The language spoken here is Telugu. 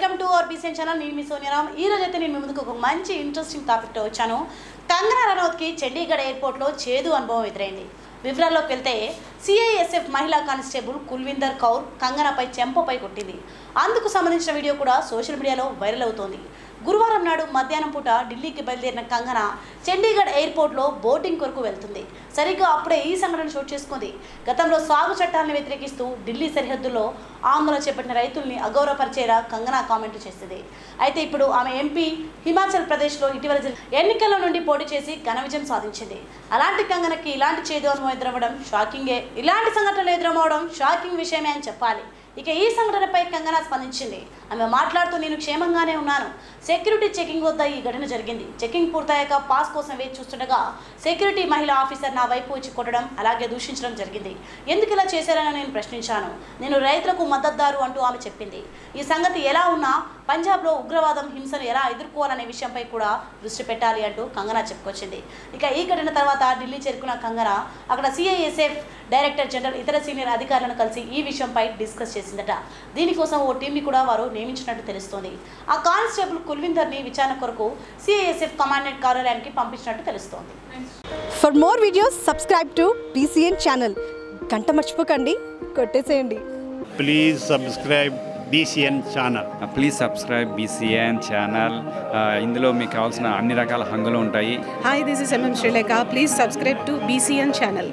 Welcome to our BCN channel. నేను మీ సోనియారామ్. ఈ రోజు అయితే నేను మీ ముందుకు ఒక మంచి ఇంట్రెస్టింగ్ టాపిక్తో వచ్చాను. కంగనా రనౌత్కి చండీగఢ్ ఎయిర్పోర్ట్లో చేదు అనుభవం ఎదురైంది. వివరాల్లోకి వెళ్తే సిఐఎస్ఎఫ్ మహిళా కానిస్టేబుల్ కుల్విందర్ కౌర్ కంగనాపై చెంపపై కొట్టింది. అందుకు సంబంధించిన వీడియో కూడా సోషల్ మీడియాలో వైరల్ అవుతోంది. గురువారం నాడు మధ్యాహ్నం పూట ఢిల్లీకి బయలుదేరిన కంగనా చండీగఢ్ ఎయిర్పోర్ట్లో బోటింగ్ కొరకు వెళ్తుంది. సరిగ్గా అప్పుడే ఈ సంఘటన చోటు చేసుకుంది. గతంలో సాగు చట్టాలను వ్యతిరేకిస్తూ ఢిల్లీ సరిహద్దుల్లో ఆందోళన చేపట్టిన రైతుల్ని అగౌరవపరిచేలా కంగనా కామెంట్లు చేసింది. అయితే ఇప్పుడు ఆమె ఎంపీ హిమాచల్ ప్రదేశ్లో ఇటీవల ఎన్నికల నుండి పోటీ చేసి ఘన విజయం సాధించింది. అలాంటి కంగనకి ఇలాంటి చేదు అనుభవం ఎదురవ్వడం షాకింగే. ఇలాంటి సంఘటనలు ఎదురవ్వడం షాకింగ్ విషయమే అని చెప్పాలి. ఇక ఈ సంఘటనపై కంగనా స్పందించింది. ఆమె మాట్లాడుతూ, నేను క్షేమంగానే ఉన్నాను. సెక్యూరిటీ చెకింగ్ వద్ద ఈ ఘటన జరిగింది. చెకింగ్ పూర్తయ్యాక పాస్ కోసం వేచి చూస్తుండగా సెక్యూరిటీ మహిళా ఆఫీసర్ నా వైపు వచ్చి కొట్టడం, అలాగే దూషించడం జరిగింది. ఎందుకు ఇలా చేశారని నేను ప్రశ్నించాను. నేను రైతులకు మద్దతుదారు అంటూ ఆమె చెప్పింది. ఈ సంగతి ఎలా ఉన్నా పంజాబ్లో ఉగ్రవాదం హింసను ఎలా ఎదుర్కోవాలనే విషయంపై కూడా దృష్టి పెట్టాలి అంటూ కంగనా చెప్పుకొచ్చింది. ఇక ఈ ఘటన తర్వాత ఢిల్లీ చేరుకున్న కంగనా అక్కడ సిఐఎస్ఎఫ్ డైరెక్టర్ జనరల్ ఇతర సీనియర్ అధికారులను కలిసి ఈ విషయంపై డిస్కస్ చేసిందట. దీనికోసం ఓ టీంని కూడా వారు నియమించినట్టు తెలుస్తోంది. ఆ కానిస్టేబుల్ కుల్విందర్ని విచారణ కొరకు సిఐఎస్ఎఫ్ కమాండెంట్ కార్యాలయానికి పంపించినట్టు తెలుస్తోంది. For more videos subscribe to BCN channel. గంట మర్చిపోకండి, కొట్టేసేయండి. Please subscribe BCN channel. Please subscribe BCN channel. ఇందులో మీకు కావాల్సిన అన్ని రకాల హంగులు ఉంటాయి. Hi, this is MM Sri Lanka. Please subscribe to BCN channel.